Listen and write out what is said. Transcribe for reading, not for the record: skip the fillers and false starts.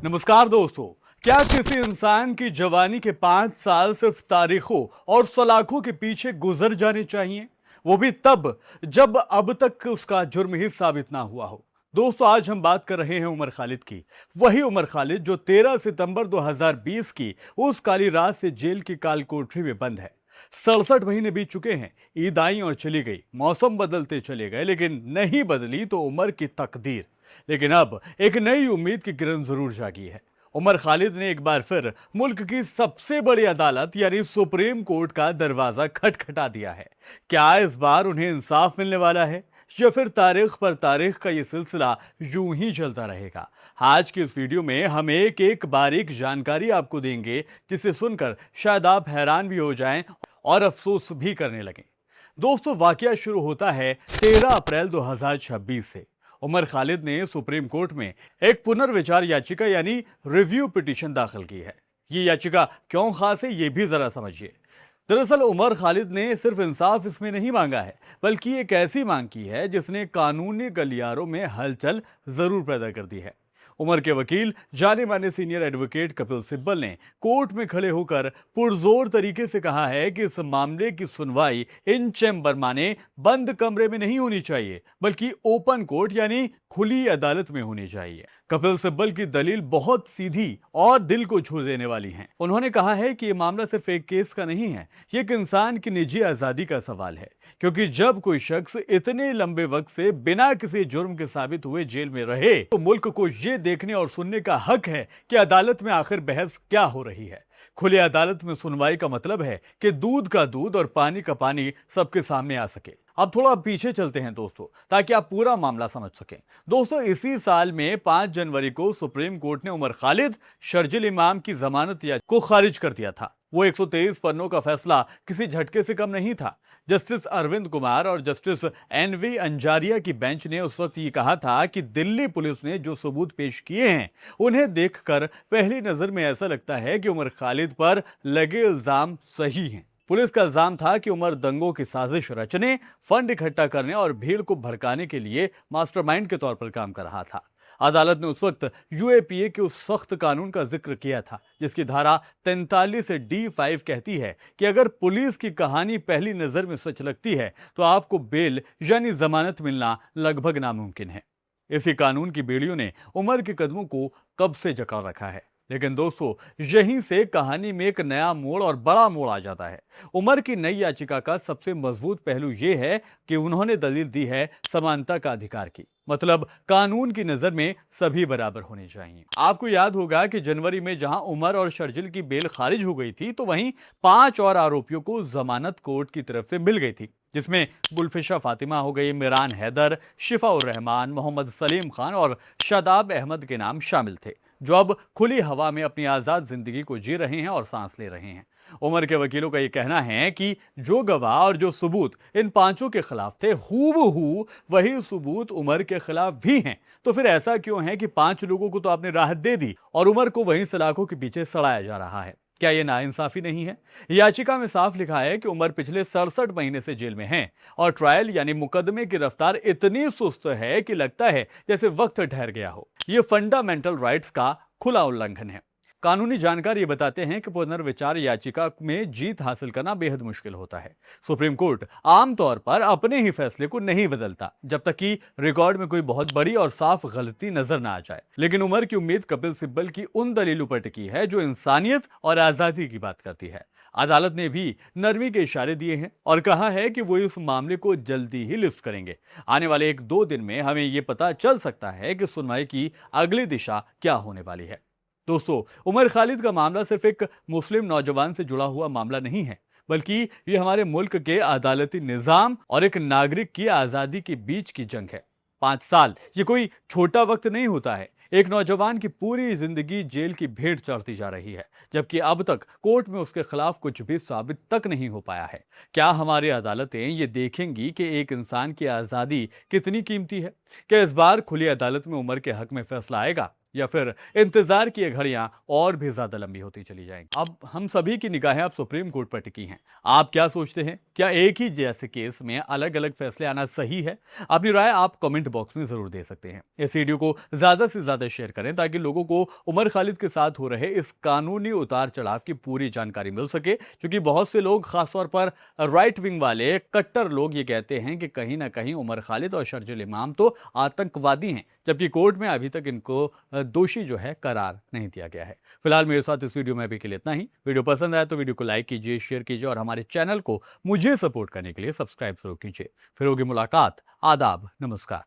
नमस्कार दोस्तों। क्या किसी इंसान की जवानी के 5 साल सिर्फ तारीखों और सलाखों के पीछे गुजर जाने चाहिए, वो भी तब जब अब तक उसका जुर्म ही साबित ना हुआ हो। दोस्तों, आज हम बात कर रहे हैं उमर खालिद की। वही उमर खालिद जो 13 सितंबर 2020 की उस काली रात से जेल की काल कोठरी में बंद है। 67 महीने बीत चुके हैं, ईद आई और चली गई, मौसम बदलते चले गए, लेकिन नहीं बदली तो उमर की तकदीर। लेकिन अब एक नई उम्मीद की किरण जरूर जागी है। उमर खालिद ने एक बार फिर मुल्क की सबसे बड़ी अदालत यानी सुप्रीम कोर्ट का दरवाजा खटखटा दिया है। क्या इस बार उन्हें इंसाफ मिलने वाला है, या फिर तारीख पर तारीख का ये सिलसिला यूं ही चलता रहेगा? आज की इस वीडियो में हम एक एक बारीक जानकारी आपको देंगे, जिसे सुनकर शायद आप हैरान भी हो जाएं और अफसोस भी करने लगें। दोस्तों, वाकया शुरू होता है 13 अप्रैल 2026 से। उमर खालिद ने सुप्रीम कोर्ट में एक पुनर्विचार याचिका यानी रिव्यू पिटीशन दाखिल की है। ये याचिका क्यों खास है, ये भी जरा समझिए। दरअसल उमर खालिद ने सिर्फ इंसाफ इसमें नहीं मांगा है, बल्कि एक ऐसी मांग की है जिसने कानूनी गलियारों में हलचल जरूर पैदा कर दी है। उमर के वकील जाने माने सीनियर एडवोकेट कपिल सिब्बल ने कोर्ट में खड़े होकर पुरजोर तरीके से कहा है कि इस मामले की सुनवाई इन चैम्बर माने बंद कमरे में नहीं होनी चाहिए, बल्कि ओपन कोर्ट यानी खुली अदालत में होनी चाहिए। कपिल सिब्बल की दलील बहुत सीधी और दिल को छू देने वाली है। उन्होंने कहा है कि यह मामला सिर्फ एक केस का नहीं है, ये एक इंसान की निजी आजादी का सवाल है। क्योंकि जब कोई शख्स इतने लंबे वक्त से बिना किसी जुर्म के साबित हुए जेल में रहे, तो मुल्क को यह देखने और सुनने का हक है कि अदालत में आखिर बहस क्या हो रही है। खुली अदालत में सुनवाई का मतलब है कि दूध का दूध और पानी का पानी सबके सामने आ सके। अब थोड़ा पीछे चलते हैं दोस्तों, ताकि आप पूरा मामला समझ सकें। दोस्तों, इसी साल में 5 जनवरी को सुप्रीम कोर्ट ने उमर खालिद, शर्जिल इमाम की जमानत याचिका को खारिज कर दिया था। वो 123 पन्नों का फैसला किसी झटके से कम नहीं था। जस्टिस अरविंद कुमार और जस्टिस एनवी अंजारिया की बेंच ने उस वक्त ये कहा था कि दिल्ली पुलिस ने जो सबूत पेश किए हैं, उन्हें देखकर पहली नजर में ऐसा लगता है कि उमर खालिद पर लगे इल्जाम सही हैं। पुलिस का इल्जाम था कि उमर दंगों की साजिश रचने, फंड इकट्ठा करने और भीड़ को भड़काने के लिए मास्टरमाइंड के तौर पर काम कर रहा था। अदालत ने उस वक्त यूएपीए के उस सख्त कानून का जिक्र किया था, जिसकी धारा 43 D5 कहती है कि अगर पुलिस की कहानी पहली नजर में सच लगती है, तो आपको बेल यानी जमानत मिलना लगभग नामुमकिन है। इसी कानून की बेड़ियों ने उमर के कदमों को कब से जकड़ रखा है। लेकिन दोस्तों, यहीं से कहानी में एक नया मोड़ और बड़ा मोड़ आ जाता है। उमर की नई याचिका का सबसे मजबूत पहलू यह है कि उन्होंने दलील दी है समानता का अधिकार की। मतलब कानून की नजर में सभी बराबर होने चाहिए। आपको याद होगा कि जनवरी में जहां उमर और शर्जिल की बेल खारिज हो गई थी, तो वहीं 5 और आरोपियों को जमानत कोर्ट की तरफ से मिल गई थी, जिसमें गुलफिशा फातिमा हो गई, मिरान हैदर, शिफा उर रहमान, मोहम्मद सलीम खान और शादाब अहमद के नाम शामिल थे, जो अब खुली हवा में अपनी आजाद जिंदगी को जी रहे हैं और सांस ले रहे हैं। उमर के वकीलों का यह कहना है कि जो गवाह और जो सबूत इन 5 के खिलाफ थे, हूबहू वही सबूत उमर के खिलाफ भी हैं। तो फिर ऐसा क्यों है कि 5 लोगों को तो आपने राहत दे दी और उमर को वहीं सलाखों के पीछे सड़ाया जा रहा है? क्या यह नाइंसाफी नहीं है? याचिका में साफ लिखा है कि उमर पिछले 67 महीने से जेल में हैं और ट्रायल यानी मुकदमे की रफ्तार इतनी सुस्त है कि लगता है जैसे वक्त ठहर गया हो। यह फंडामेंटल राइट्स का खुला उल्लंघन है। कानूनी जानकार ये बताते हैं कि पुनर्विचार याचिका में जीत हासिल करना बेहद मुश्किल होता है। सुप्रीम कोर्ट आमतौर पर अपने ही फैसले को नहीं बदलता जब तक कि रिकॉर्ड में कोई बहुत बड़ी और साफ गलती नजर ना आ जाए। लेकिन उमर की उम्मीद कपिल सिब्बल की उन दलीलों पर टिकी है जो इंसानियत और आजादी की बात करती है। अदालत ने भी नरमी के इशारे दिए हैं और कहा है कि वो इस मामले को जल्दी ही लिस्ट करेंगे। आने वाले 1-2 दिन में हमें ये पता चल सकता है कि सुनवाई की अगली दिशा क्या होने वाली है। दोस्तों, उमर खालिद का मामला सिर्फ एक मुस्लिम नौजवान से जुड़ा हुआ मामला नहीं है, बल्कि ये हमारे मुल्क के अदालती निजाम और एक नागरिक की आजादी के बीच की जंग है। 5 साल ये कोई छोटा वक्त नहीं होता है। एक नौजवान की पूरी जिंदगी जेल की भेंट चढ़ती जा रही है, जबकि अब तक कोर्ट में उसके खिलाफ कुछ भी साबित तक नहीं हो पाया है। क्या हमारी अदालतें ये देखेंगी कि एक इंसान की आजादी कितनी कीमती है? क्या इस बार खुली अदालत में उमर के हक में फैसला आएगा, या फिर इंतजार की ये घड़ियां और भी ज्यादा लंबी होती चली जाएंगी। अब हम सभी की निगाहें अब सुप्रीम कोर्ट पर टिकी हैं। आप क्या सोचते हैं? क्या एक ही जैसे केस में अलग अलग फैसले आना सही है? अपनी राय आप कमेंट बॉक्स में जरूर दे सकते हैं। इस वीडियो को ज्यादा से ज्यादा शेयर करें ताकि लोगों को उमर खालिद के साथ हो रहे इस कानूनी उतार चढ़ाव की पूरी जानकारी मिल सके, क्योंकि बहुत से लोग, खासतौर पर राइट विंग वाले कट्टर लोग, ये कहते हैं कि कहीं ना कहीं उमर खालिद और शर्जील इमाम तो आतंकवादी हैं, जबकि कोर्ट में अभी तक इनको दोषी जो है करार नहीं दिया गया है। फिलहाल मेरे साथ इस वीडियो में अभी के लिए इतना ही। वीडियो पसंद आया तो वीडियो को लाइक कीजिए, शेयर कीजिए और हमारे चैनल को मुझे सपोर्ट करने के लिए सब्सक्राइब जरूर कीजिए। फिर होगी मुलाकात। आदाब, नमस्कार।